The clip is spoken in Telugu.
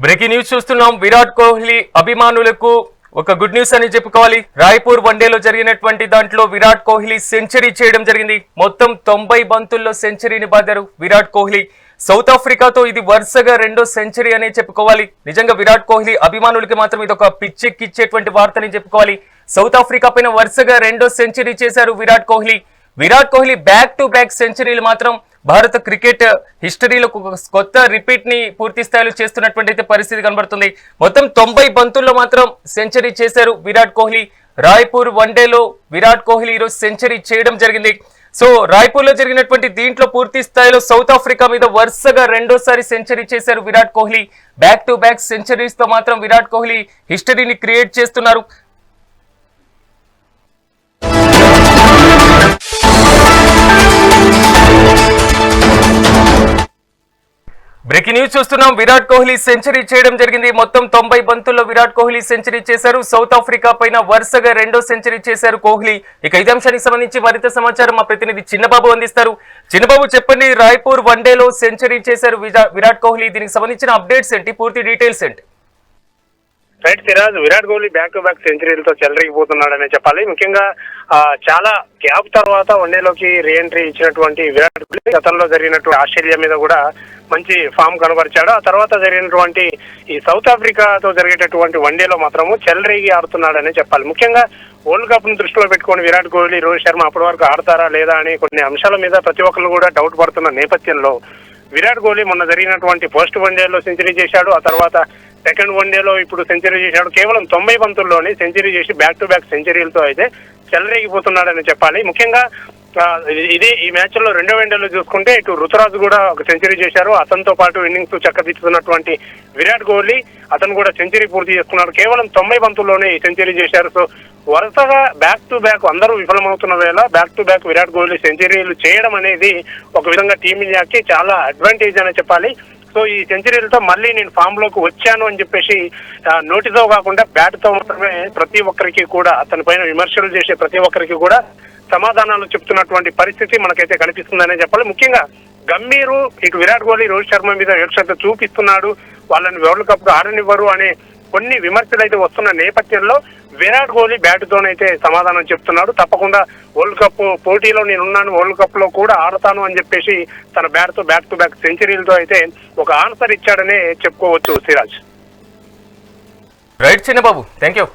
బ్రేకింగ్ న్యూస్ చూస్తున్నాం. విరాట్ కోహ్లీ అభిమానులకు ఒక గుడ్ న్యూస్ అని చెప్పుకోవాలి. రాయ్పూర్ వన్డేలో జరిగినటువంటి దాంట్లో విరాట్ కోహ్లీ సెంచరీ చేయడం జరిగింది. మొత్తం 90 బంతుల్లో సెంచరీని బాదారు విరాట్ కోహ్లీ. సౌత్ ఆఫ్రికాతో ఇది వరుసగా రెండో సెంచరీ అనే చెప్పుకోవాలి. నిజంగా విరాట్ కోహ్లీ అభిమానులకి మాత్రం ఇది ఒక పిచ్చెక్కిచ్చేటువంటి వార్తని చెప్పుకోవాలి. సౌత్ ఆఫ్రికా పైన వరుసగా రెండో సెంచరీ చేశారు Virat Kohli. Virat Kohli back to back సెంచరీలు మాత్రం భారత క్రికెట్ హిస్టరీలో కొత్త రిపీట్ ని పూర్తి స్థాయిలో చేస్తున్నటువంటి పరిస్థితి కనబడుతుంది. మొత్తం 90 బంతుల్లో మాత్రం సెంచరీ చేశారు విరాట్ కోహ్లీ. రాయ్పూర్ వన్డేలో విరాట్ కోహ్లీ ఈరోజు సెంచరీ చేయడం జరిగింది. సో రాయ్పూర్ లో జరిగినటువంటి దీంట్లో పూర్తి స్థాయిలో సౌత్ ఆఫ్రికా మీద వరుసగా రెండోసారి సెంచరీ చేశారు Virat Kohli. Back to back centuries తో మాత్రం విరాట్ కోహ్లీ హిస్టరీని క్రియేట్ చేస్తున్నారు. బ్రేకింగ్ న్యూస్ చూస్తున్నాం. విరాట్ కోహ్లీ సెంచరీ చేయడం జరిగింది. మొత్తం 90 బంతుల్లో విరాట్ కోహ్లీ సెంచరీ చేశారు. సౌత్ ఆఫ్రికా పైన వరుసగా రెండో సెంచరీ చేశారు కోహ్లీ. ఇక ఇదే అంశానికి సంబంధించి మరింత సమాచారం మా ప్రతినిధి చిన్నబాబు అందిస్తారు. చిన్నబాబు చెప్పండి, రాయ్పూర్ వన్డేలో సెంచరీ చేశారు విరాట్ కోహ్లీ. దీనికి సంబంధించిన అప్డేట్స్ ఏంటి, పూర్తి డీటెయిల్స్ ఏంటి? Right Siraj, Virat Kohli back to back సెంచరీలతో చెలరేగిపోతున్నాడనే చెప్పాలి. ముఖ్యంగా చాలా గ్యాప్ తర్వాత వన్డేలోకి రీఎంట్రీ ఇచ్చినటువంటి విరాట్ కోహ్లీ గతంలో జరిగినటువంటి ఆస్ట్రేలియా మీద కూడా మంచి ఫామ్ కనబరిచాడు. ఆ తర్వాత జరిగినటువంటి ఈ సౌత్ ఆఫ్రికాతో జరిగేటటువంటి వన్డేలో మాత్రము చెలరేగి ఆడుతున్నాడనే చెప్పాలి. ముఖ్యంగా వరల్డ్ కప్ ను దృష్టిలో పెట్టుకుని విరాట్ కోహ్లీ, రోహిత్ శర్మ అప్పటి వరకు ఆడతారా లేదా అని కొన్ని అంశాల మీద ప్రతి ఒక్కరు కూడా డౌట్ పడుతున్న నేపథ్యంలో విరాట్ కోహ్లీ మొన్న జరిగినటువంటి ఫస్ట్ వన్డేలో సెంచరీ చేశాడు. ఆ తర్వాత సెకండ్ వన్డేలో ఇప్పుడు సెంచరీ చేశాడు. కేవలం 90 బంతుల్లోనే సెంచరీ చేసి బ్యాక్ టు బ్యాక్ సెంచరీలతో అయితే చెలరేగిపోతున్నాడని చెప్పాలి. ముఖ్యంగా ఈ మ్యాచ్ లో రెండో వన్డేలో చూసుకుంటే ఇటు రుతురాజు కూడా ఒక సెంచరీ చేశారు. అతనితో పాటు ఇన్నింగ్స్ చక్కదిస్తున్నటువంటి విరాట్ కోహ్లీ అతను కూడా సెంచరీ పూర్తి చేసుకున్నాడు. కేవలం 90 బంతుల్లోనే ఈ సెంచరీ చేశారు. సో వరుసగా బ్యాక్ టు బ్యాక్ అందరూ విఫలమవుతున్న వేళ back to back Virat Kohli సెంచరీలు చేయడం అనేది ఒక విధంగా టీమిండియాకి చాలా అడ్వాంటేజ్ అని చెప్పాలి. సో ఈ సెంచరీలతో మళ్ళీ నేను ఫామ్ లోకి వచ్చాను అని చెప్పేసి నోటితో కాకుండా బ్యాట్ తో మాత్రమే ప్రతి ఒక్కరికి కూడా అతని పైన విమర్శలు చేసే ప్రతి ఒక్కరికి కూడా సమాధానాలు చెప్తున్నటువంటి పరిస్థితి మనకైతే కనిపిస్తుందనే చెప్పాలి. ముఖ్యంగా గంభీరు ఇటు విరాట్ కోహ్లీ, రోహిత్ శర్మ మీద వివక్షత చూపిస్తున్నాడు, వాళ్ళని వరల్డ్ కప్ ఆడనివ్వరు అనే కొన్ని విమర్శలు అయితే వస్తున్న నేపథ్యంలో విరాట్ కోహ్లీ బ్యాట్తోనైతే సమాధానం చెప్తున్నాడు. తప్పకుండా వరల్డ్ కప్ పోటీలో నేనున్నాను, వరల్డ్ కప్ లో కూడా ఆడతాను అని చెప్పేసి తన బ్యాట్ టు బ్యాక్ సెంచరీలతో అయితే ఒక ఆన్సర్ ఇచ్చాడనే చెప్పుకోవచ్చు Siraj. Right Chinnababu, thank you.